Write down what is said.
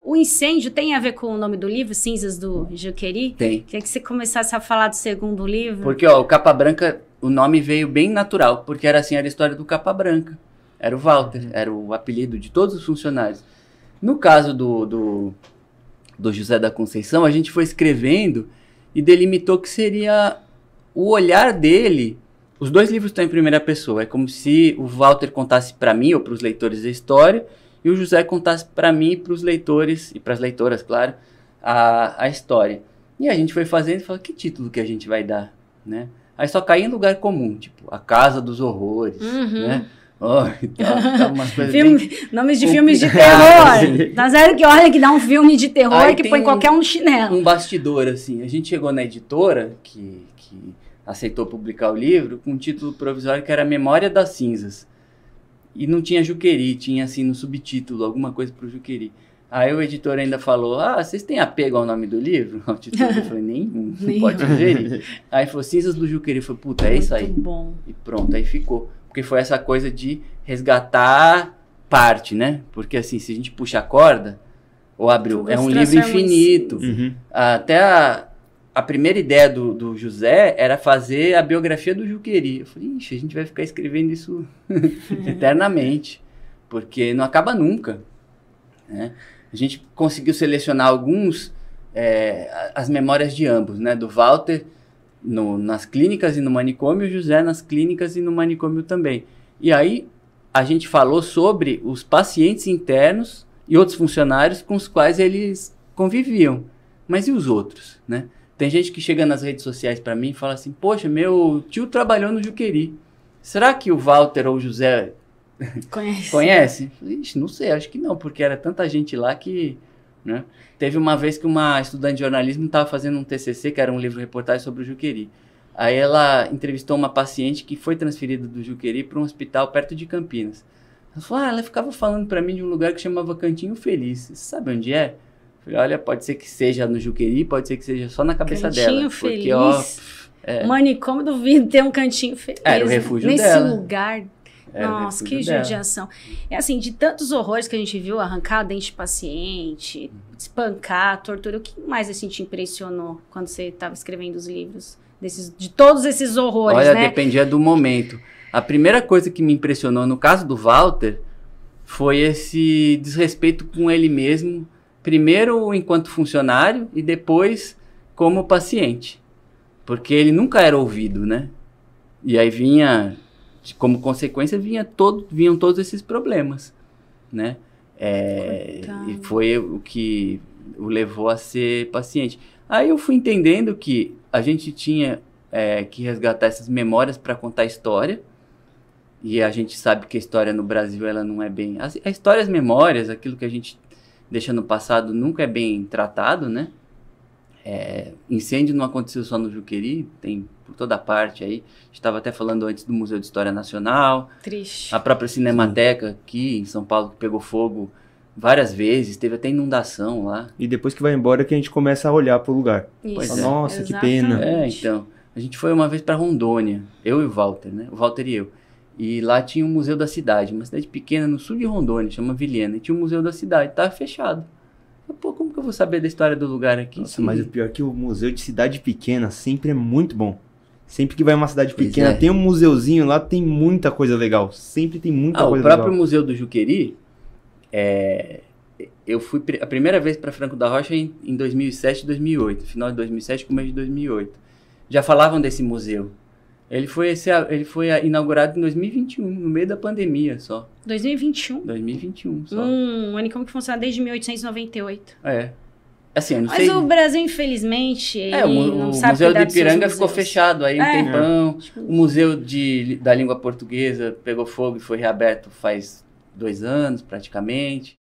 O incêndio tem a ver com o nome do livro, Cinzas do Juqueri? Tem. Queria que você começasse a falar do segundo livro. Porque, ó, o Capa Branca, o nome veio bem natural, porque era assim, era a história do Capa Branca. Era o Walter, era o apelido de todos os funcionários. No caso do José da Conceição, a gente foi escrevendo e delimitou que seria o olhar dele. Os dois livros estão em primeira pessoa. É como se o Walter contasse para mim ou para os leitores a história e o José contasse para mim e para os leitores, e para as leitoras, claro, a história. E a gente foi fazendo e falou, que título que a gente vai dar, né? Aí só caía em lugar comum, tipo, A Casa dos Horrores, né? Oh, tá umas coisas nomes de filmes de terror. Tá zero que olha que dá um filme de terror aí que põe qualquer um no chinelo. Um bastidor, assim. A gente chegou na editora, que aceitou publicar o livro, com um título provisório que era Memória das Cinzas. E não tinha Juqueri, tinha assim no subtítulo, alguma coisa pro Juqueri. Aí o editor ainda falou, vocês têm apego ao nome do livro? O título eu falei, nenhum, não pode sugerir. Aí falou, Cinzas do Juqueri. Eu falei, puta, é isso aí. Muito bom. E pronto, aí ficou. Porque foi essa coisa de resgatar parte, né? Porque assim, se a gente puxa a corda, ou abriu, é um livro infinito. Até a primeira ideia do José era fazer a biografia do Juqueri. Eu falei, ixi, a gente vai ficar escrevendo isso eternamente, porque não acaba nunca, né? A gente conseguiu selecionar alguns, as memórias de ambos, né? Do Walter nas clínicas e no manicômio, o José nas clínicas e no manicômio também. E aí a gente falou sobre os pacientes internos e outros funcionários com os quais eles conviviam. Mas e os outros, né? Tem gente que chega nas redes sociais para mim e fala assim, poxa, meu tio trabalhou no Juqueri. Será que o Walter ou o José conhece? Ixi, não sei, acho que não, porque era tanta gente lá que... né? Teve uma vez que uma estudante de jornalismo estava fazendo um TCC, que era um livro-reportagem sobre o Juqueri. Aí ela entrevistou uma paciente que foi transferida do Juqueri para um hospital perto de Campinas. Ela falou, ela ficava falando para mim de um lugar que chamava Cantinho Feliz. Você sabe onde é? Eu falei, olha, pode ser que seja no Juqueri, pode ser que seja só na cabeça dela. Cantinho Feliz? Porque, manicômio, duvido ter um Cantinho Feliz. Era o refúgio nesse dela. Nesse lugar... Nossa, que judiação. É assim, de tantos horrores que a gente viu, arrancar dente de paciente, espancar, tortura, o que mais assim te impressionou quando você estava escrevendo os livros? De todos esses horrores, olha, né? Dependia do momento. A primeira coisa que me impressionou no caso do Walter foi esse desrespeito com ele mesmo, primeiro enquanto funcionário e depois como paciente. Porque ele nunca era ouvido, né? E aí como consequência, vinham todos esses problemas, né? E foi o que o levou a ser paciente. Aí eu fui entendendo que a gente tinha que resgatar essas memórias para contar a história, e a gente sabe que a história no Brasil ela não é bem... A história, as memórias, aquilo que a gente deixa no passado nunca é bem tratado, né? Incêndio não aconteceu só no Juqueri, tem por toda parte aí. A gente estava até falando antes do Museu de História Nacional. Triste. A própria Cinemateca aqui em São Paulo, que pegou fogo várias vezes, teve até inundação lá. E depois que vai embora que a gente começa a olhar pro lugar. Isso. Nossa, exatamente. que pena. Então, a gente foi uma vez para Rondônia, eu e o Walter, né? O Walter e eu. E lá tinha um museu da cidade, uma cidade pequena no sul de Rondônia, chama Vilhena, e tinha um museu da cidade, estava fechado. Pô, como que eu vou saber da história do lugar aqui? Nossa, mas o pior é que o museu de cidade pequena sempre é muito bom. Sempre que vai uma cidade pequena, tem um museuzinho lá, tem muita coisa legal. Sempre tem muita coisa legal. O próprio Museu do Juqueri, eu fui a primeira vez para Franco da Rocha em 2007, 2008. Final de 2007, começo de 2008. Já falavam desse museu. Ele foi inaugurado em 2021, no meio da pandemia só. 2021? 2021 só. Um manicômio que funciona desde 1898. Assim, eu não Mas sei... o Brasil, infelizmente, não o sabe Museu de cuidar dos seus Ipiranga ficou museus. fechado aí um tempão. O Museu da Língua Portuguesa pegou fogo e foi reaberto faz 2 anos, praticamente.